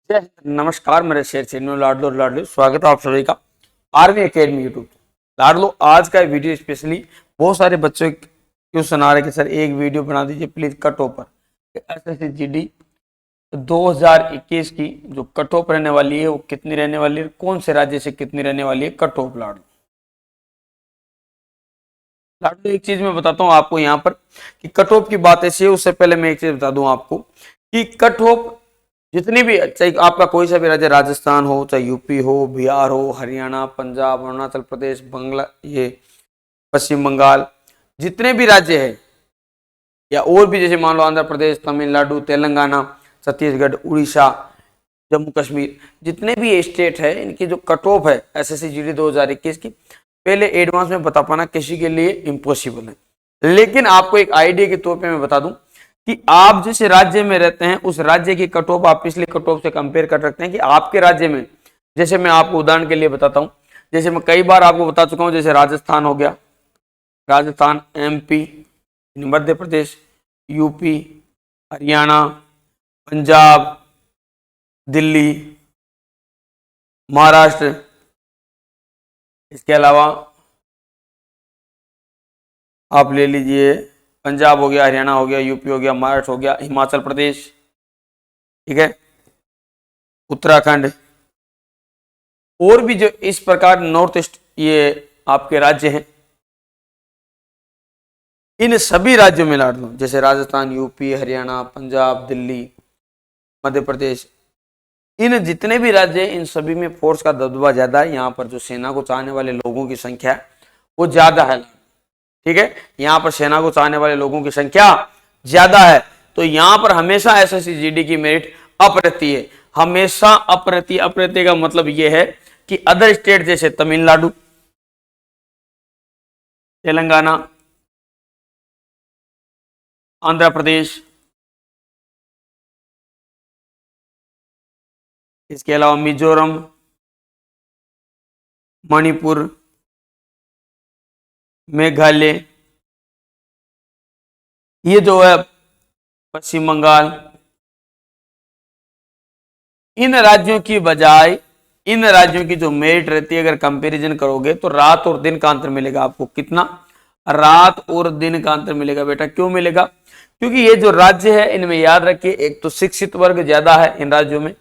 जय हिंद, नमस्कार मेरे शेर चैनल लाडलो लाडलो स्वागत है आप सभी का आर्मी एकेडमी यूट्यूब। लाडलो आज का वीडियो स्पेशली बहुत सारे बच्चों क्वेश्चन आ रहे कि सर एक वीडियो बना दीजिए प्लीज कट ऑफ पर एसएससी जीडी 2021 की जो कट ऑफ रहने वाली है वो कितनी रहने वाली है, कौन से राज्य से कितनी रहने वाली है कट ऑफ। लाडलो एक चीज मैं बताता हूँ आपको यहाँ पर कि कट ऑफ की बात ऐसी है। उससे पहले मैं एक चीज बता दूं आपको कि कट ऑफ जितनी भी, चाहे आपका कोई सा भी राज्य, राजस्थान हो, चाहे यूपी हो, बिहार हो, हरियाणा, पंजाब, अरुणाचल प्रदेश, बांग्ला, ये पश्चिम बंगाल, जितने भी राज्य है या और भी जैसे मान लो आंध्र प्रदेश, तमिलनाडु, तेलंगाना, छत्तीसगढ़, उड़ीसा, जम्मू कश्मीर, जितने भी स्टेट है इनकी जो कट ऑफ है एसएससी जीडी 2021 की, पहले एडवांस में बता पाना किसी के लिए इम्पॉसिबल है। लेकिन आपको एक आइडिया के तौर पे मैं बता दूं कि आप जिस राज्य में रहते हैं उस राज्य की कट ऑफ आप पिछले कट ऑफ से कंपेयर कर सकते हैं कि आपके राज्य में, जैसे मैं आपको उदाहरण के लिए बताता हूं, जैसे मैं कई बार आपको बता चुका हूं, जैसे राजस्थान हो गया, राजस्थान, एमपी, मध्य प्रदेश, यूपी, हरियाणा, पंजाब, दिल्ली, महाराष्ट्र, इसके अलावा आप ले लीजिए पंजाब हो गया, हरियाणा हो गया, यूपी हो गया, महाराष्ट्र हो गया, हिमाचल प्रदेश, ठीक है, उत्तराखंड, और भी जो इस प्रकार नॉर्थ ईस्ट ये आपके राज्य हैं, इन सभी राज्यों में लाड लो, जैसे राजस्थान, यूपी, हरियाणा, पंजाब, दिल्ली, मध्य प्रदेश, इन जितने भी राज्य हैं इन सभी में फोर्स का दबदबा ज्यादा है। यहाँ पर जो सेना को चाहने वाले लोगों की संख्या है वो ज्यादा है, ठीक है, यहाँ पर सेना को चाहने वाले लोगों की संख्या ज्यादा है। तो यहाँ पर हमेशा एसएससी जीडी की मेरिट अप रहती है, हमेशा अप रहती है। अप रहने का मतलब यह है कि अदर स्टेट जैसे तमिलनाडु, तेलंगाना, आंध्र प्रदेश, इसके अलावा मिजोरम, मणिपुर, मेघालय, ये जो है पश्चिम बंगाल, इन राज्यों की बजाय इन राज्यों की जो मेरिट रहती है अगर कंपैरिजन करोगे तो रात और दिन का अंतर मिलेगा आपको। कितना? रात और दिन का अंतर मिलेगा बेटा। क्यों मिलेगा? क्योंकि ये जो राज्य है इनमें याद रखिए, एक तो शिक्षित वर्ग ज्यादा है इन राज्यों में,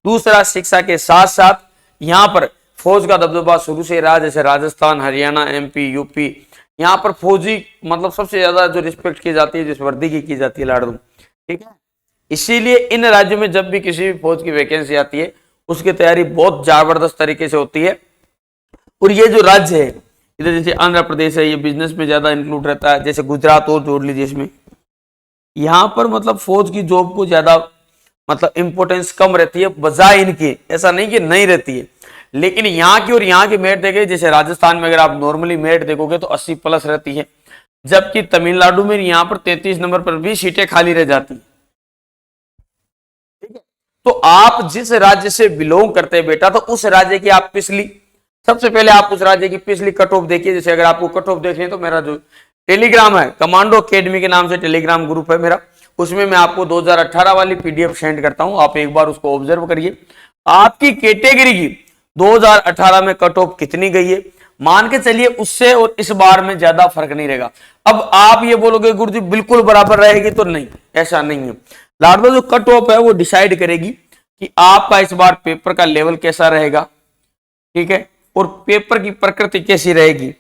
दूसरा शिक्षा के साथ साथ यहाँ पर फौज का दबदबा शुरू से रहा, जैसे राजस्थान, हरियाणा, एमपी, यूपी, यहाँ पर फौजी मतलब सबसे ज्यादा जो रिस्पेक्ट की जाती है, जिस वर्दी की जाती है लाडू, ठीक है। इसीलिए इन राज्यों में जब भी किसी भी फौज की वैकेंसी आती है उसकी तैयारी बहुत जबरदस्त तरीके से होती है। और ये जो राज्य है इधर जैसे आंध्र प्रदेश है, ये बिजनेस में ज्यादा इंक्लूड रहता है, जैसे गुजरात और जोड़ लीजिए इसमें, यहाँ पर मतलब फौज की जॉब को ज्यादा मतलब इंपॉर्टेंस कम रहती है बजाय इनके। ऐसा नहीं कि नहीं रहती है, लेकिन यहाँ की और यहाँ की मेरिट देखे, जैसे राजस्थान में अगर आप नॉर्मली मेरिट देखोगे तो 80 प्लस रहती है, जबकि तमिलनाडु में यहाँ पर 33 नंबर पर भी सीटें खाली रह जाती है, ठीक है। तो आप जिस राज्य से बिलोंग करते हैं बेटा, तो उस राज्य की आप पिछली, सबसे पहले आप उस राज्य की पिछली कट ऑफ देखिए। जैसे अगर आपको कट ऑफ देखनी है तो मेरा जो टेलीग्राम है, कमांडो अकेडमी के नाम से टेलीग्राम ग्रुप है मेरा, उसमें मैं आपको 2018 वाली पीडीएफ सेंड करता हूं, आप एक बार उसको ऑब्जर्व करिए। आपकी कैटेगरी की 2018 में कट ऑफ कितनी गई है, मान के चलिए उससे और इस बार में ज्यादा फर्क नहीं रहेगा। अब आप ये बोलोगे गुरुजी बिल्कुल बराबर रहेगी, तो नहीं, ऐसा नहीं है लाडलो। जो कट ऑफ है वो डिसाइड करेगी कि आपका इस बार पेपर का लेवल कैसा रहेगा, ठीक है, और पेपर की प्रकृति कैसी रहेगी,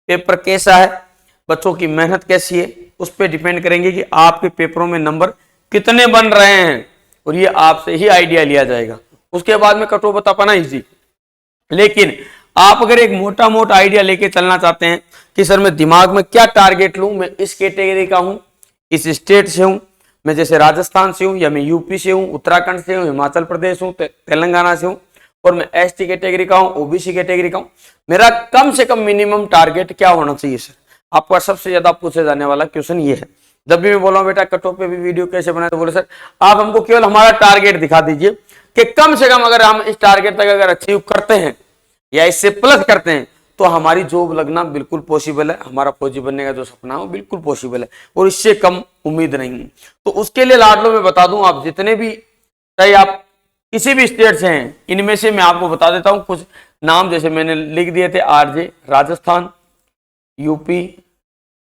पेपर कैसा है, बच्चों की मेहनत कैसी है, उस पर डिपेंड करेंगे कि आपके पेपरों में नंबर कितने बन रहे हैं, और ये आपसे ही आइडिया लिया जाएगा। उसके बाद में कट ऑफ बता पाना इजी। लेकिन आप अगर एक मोटा मोटा आइडिया लेके चलना चाहते हैं कि सर मैं दिमाग में क्या टारगेट लूं, मैं इस कैटेगरी का हूं, इस स्टेट से हूं, मैं जैसे राजस्थान से हूं, या मैं यूपी से हूं, उत्तराखंड से हूं, हिमाचल प्रदेश हूं, तेलंगाना से हूं, और मैं एसटी कैटेगरी का हूं, ओबीसी कैटेगरी का हूं, मेरा कम से कम मिनिमम टारगेट क्या होना चाहिए सर? आपका सबसे ज्यादा पूछे जाने वाला क्वेश्चन ये है। जब भी मैं बोला बेटा कट ऑफ पे भी वीडियो कैसे बनाए, तो बोले सर आप हमको केवल हमारा टारगेट दिखा दीजिए कि कम से कम अगर हम इस टारगेट तक अगर अचीव करते हैं या इससे प्लस करते हैं तो हमारी जॉब लगना बिल्कुल पॉसिबल है, हमारा फौजी बनने का जो सपना है वो बिल्कुल पॉसिबल है, और इससे कम उम्मीद नहीं है। तो उसके लिए लाडलो में बता दूं, आप जितने भी, चाहे आप किसी भी स्टेट से हैं, इनमें से मैं आपको बता देता हूं कुछ नाम, जैसे मैंने लिख दिए थे आरजे, राजस्थान, यूपी,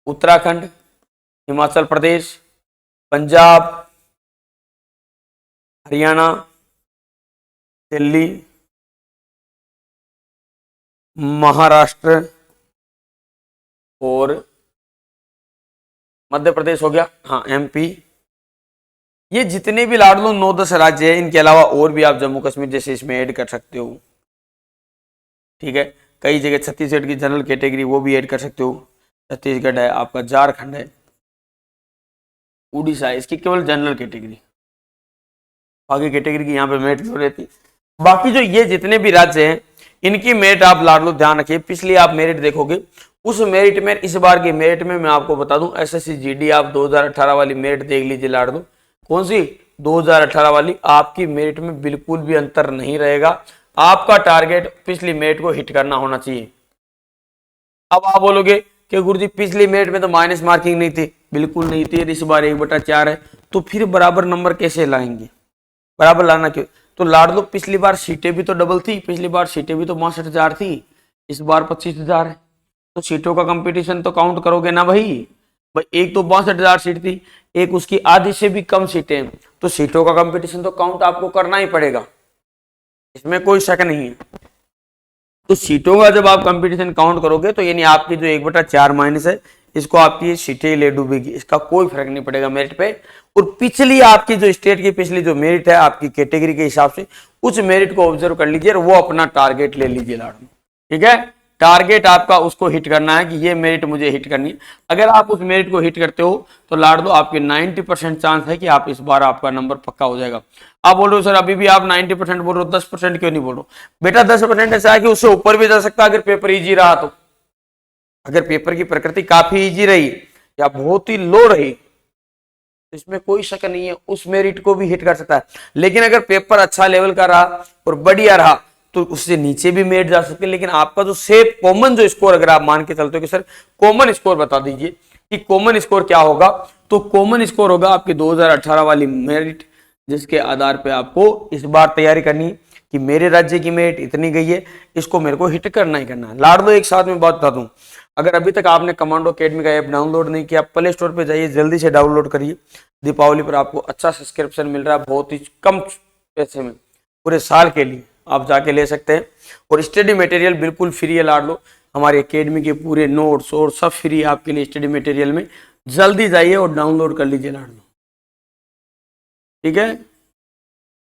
उत्तराखंड, हिमाचल प्रदेश, पंजाब, हरियाणा, दिल्ली, महाराष्ट्र और मध्य प्रदेश हो गया, हाँ एमपी। ये जितने भी लाडलो 9-10 राज्य हैं, इनके अलावा और भी आप जम्मू कश्मीर जैसे इसमें ऐड कर सकते हो, ठीक है। कई जगह छत्तीसगढ़ की जनरल कैटेगरी वो भी ऐड कर सकते हो, छत्तीसगढ़ है आपका, झारखंड है, उड़ीसा है, इसकी केवल जनरल कैटेगरी, बाकी कैटेगरी की यहाँ पे मेरिट क्यों रहती। बाकी जो ये जितने भी राज्य हैं इनकी मेरिट आप लाडलो ध्यान रखिए, पिछली आप मेरिट देखोगे, उस मेरिट में इस बार की मेरिट में मैं आपको बता दूं, एसएससी जीडी आप 2018 वाली मेरिट देख लीजिए लाडलो, कौन सी 2018 वाली, आपकी मेरिट में बिल्कुल भी अंतर नहीं रहेगा। आपका टारगेट पिछली मेरिट को हिट करना होना चाहिए। अब आप बोलोगे कि गुरुजी पिछली मेरिट में तो माइनस मार्किंग नहीं थी, बिल्कुल नहीं थी, इस बार 1/4 है, तो फिर बराबर नंबर कैसे लाएंगे, बराबर लाना क्यों। तो लाडलो पिछली बार सीटें भी तो डबल थी, पिछली बार सीटें भी तो 62,000 थी, इस बार 25,000 है, तो सीटों का कंपटीशन तो काउंट करोगे ना भाई। भाई एक तो 62,000 सीट थी, एक उसकी आधी से भी कम सीटें, तो सीटों का कंपटीशन तो काउंट आपको करना ही पड़ेगा, इसमें कोई शक नहीं है। तो सीटों का जब आप कंपटीशन काउंट करोगे तो यानी आपकी जो 1/4 माइनस है, इसको आपकी सीटें ले डूबेगी, इसका कोई फर्क नहीं पड़ेगा मेरिट पे। और पिछली आपकी जो स्टेट की पिछली जो मेरिट है आपकी कैटेगरी के हिसाब से, उस मेरिट को ऑब्जर्व कर लीजिए और वो अपना टारगेट ले लीजिए लाडो, ठीक है। टारगेट आपका उसको हिट करना है कि ये मेरिट मुझे हिट करनी है। अगर आप उस मेरिट को हिट करते हो तो लाडो आपके 90% चांस है कि आप इस बार आपका नंबर पक्का हो जाएगा। आप बोल रहे हो सर अभी भी आप 90% बोल रहे हो, 10% क्यों नहीं बोल रहे हो। बेटा 10% ऐसा है कि उससे ऊपर भी जा सकता है अगर पेपर इजी रहा तो, अगर पेपर की प्रकृति काफी इजी रही या बहुत ही लो रही तो इसमें कोई शक नहीं है, उस मेरिट को भी हिट कर सकता है। लेकिन अगर पेपर अच्छा लेवल का रहा और बढ़िया रहा तो उससे नीचे भी मेरिट जा सकते हैं। लेकिन आपका जो सेफ कॉमन जो स्कोर, अगर आप मान के चलते हो कि सर कॉमन स्कोर बता दीजिए कि कॉमन स्कोर क्या होगा, तो कॉमन स्कोर होगा आपकी 2018 वाली मेरिट, जिसके आधार पर आपको इस बार तैयारी करनी है कि मेरे राज्य की मेरिट इतनी गई है, इसको मेरे को हिट करना ही करना है। लाडलो एक साथ में बात बता दूं, अगर अभी तक आपने कमांडो अकेडमी का ऐप डाउनलोड नहीं किया, प्ले स्टोर पे जाइए, जल्दी से डाउनलोड करिए। दीपावली पर आपको अच्छा सब्सक्रिप्शन मिल रहा है, बहुत ही कम पैसे में, पूरे साल के लिए आप जाके ले सकते हैं। और स्टडी मटेरियल बिल्कुल फ्री है लाडलो, हमारी अकेडमी के पूरे नोट्स और सब फ्री है आपके लिए स्टडी मटेरियल में। जल्दी जाइए और डाउनलोड कर लीजिए लाडलो, ठीक है।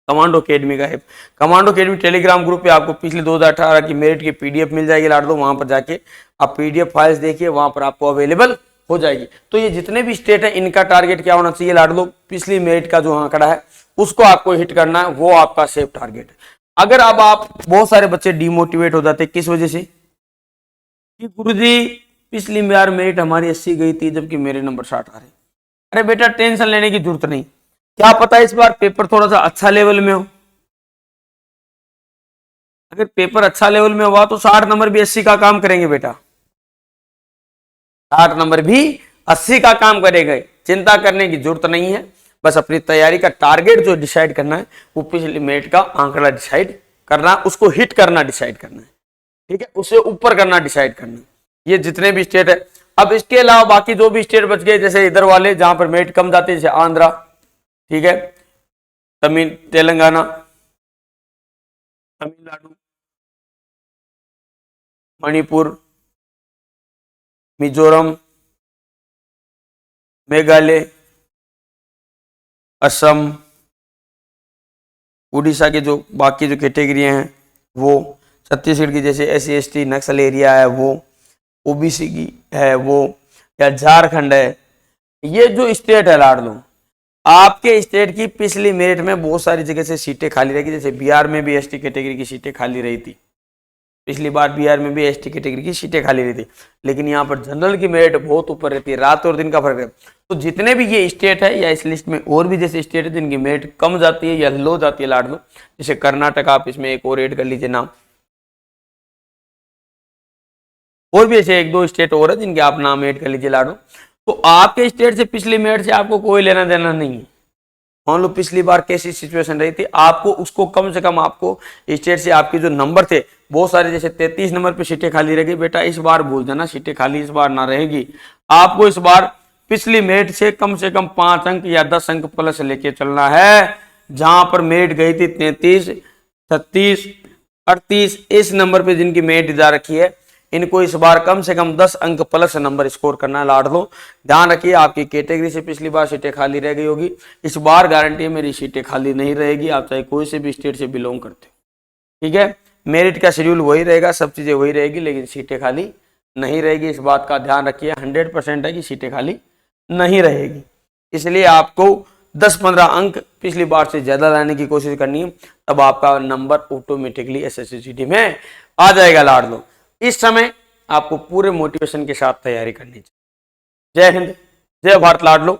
कमांडो अकेडमी का app, commando academy Telegram group पे आपको पिछले 2018 की मेरिट की पीडीएफ मिल जाएगी लाडलो, वहां पर जाके आप पीडीएफ फाइल्स देखिए, वहां पर आपको अवेलेबल हो जाएगी। तो ये जितने भी स्टेट है इनका टारगेट क्या होना चाहिए लाडलो, पिछली मेरिट का जो आंकड़ा है उसको आपको हिट करना है, वो आपका सेफ टारगेट है। अगर अब आप बहुत सारे बच्चे डिमोटिवेट हो जाते किस वजह से कि गुरुजी पिछली बार मेरिट हमारी 80 गई थी जबकि मेरे नंबर 60 आ रहे। अरे बेटा टेंशन लेने की जरूरत नहीं, क्या पता इस बार पेपर थोड़ा सा अच्छा लेवल में हो, अगर पेपर अच्छा लेवल में हुआ तो 60 नंबर भी 80 का काम करेंगे बेटा, 60 नंबर भी 80 का काम करेंगे, चिंता करने की जरूरत नहीं है। बस अपनी तैयारी का टारगेट जो डिसाइड करना है वो पिछली मेरिट का आंकड़ा डिसाइड करना, उसको हिट करना डिसाइड करना है, ठीक है, उससे ऊपर करना डिसाइड करना है। ये जितने भी स्टेट है, अब इसके अलावा बाकी जो भी स्टेट बच गए जैसे इधर वाले जहां पर मेरिट कम जाती है, जैसे आंध्रा, ठीक है, तेलंगाना, तमिलनाडु, मणिपुर, मिजोरम, मेघालय, असम, उड़ीसा के जो बाकी जो कैटेगरियां हैं वो, छत्तीसगढ़ की जैसे SC/ST नक्सल एरिया है वो, ओबीसी की है वो, या झारखंड है, ये जो स्टेट है लाडलो, आपके स्टेट की पिछली मेरिट में बहुत सारी जगह से सीटें खाली रहेगी। जैसे बिहार में भी ST कैटेगरी की सीटें खाली रही थी, पिछली बार बिहार में भी ST कैटेगरी की सीटें खाली रही थी, लेकिन यहाँ पर जनरल की मेरिट बहुत ऊपर रहती है, रात और दिन का फर्क है। तो जितने भी ये स्टेट है या इस लिस्ट में और भी जैसे स्टेट है जिनकी मेरिट कम जाती है या लो जाती है लाडलो, जैसे कर्नाटक, आप इसमें एक और ऐड कर लीजिए नाम, और भी ऐसे 1-2 स्टेट और है जिनके आप नाम ऐड कर लीजिए लाडो। तो आपके स्टेट से पिछली मेरिट से आपको कोई लेना देना नहीं है, मान लो पिछली बार कैसी सिचुएशन रही थी, आपको उसको कम से कम आपको स्टेट से आपके जो नंबर थे बहुत सारे, जैसे 33 नंबर पे सीटें खाली रह गई, बेटा इस बार भूल जाना, सीटें खाली इस बार ना रहेगी। आपको इस बार पिछली मेरिट से कम 5 अंक या 10 अंक प्लस लेके चलना है। जहां पर मेरिट गई थी 33, 36, 38, इस नंबर पे जिनकी मेरिट जा रखी है, इनको इस बार कम से कम 10 अंक प्लस नंबर स्कोर करना है लाडलो। ध्यान रखिए, आपकी कैटेगरी से पिछली बार सीटें खाली रह गई होगी, इस बार गारंटी है मेरी सीटें खाली नहीं रहेगी, आप चाहे कोई से भी स्टेट से बिलोंग करते हो, ठीक है। मेरिट का शेड्यूल वही रहेगा, सब चीजें वही रहेगी, लेकिन सीटें खाली नहीं रहेगी, इस बात का ध्यान रखिए। 100% है कि सीटें खाली नहीं रहेगी, इसलिए आपको 10-15 अंक पिछली बार से ज्यादा लाने की कोशिश करनी है, तब आपका नंबर ऑटोमेटिकली SSCGD में आ जाएगा लाडलो। इस समय आपको पूरे मोटिवेशन के साथ तैयारी करनी चाहिए। जय हिंद, जय भारत लाडलो।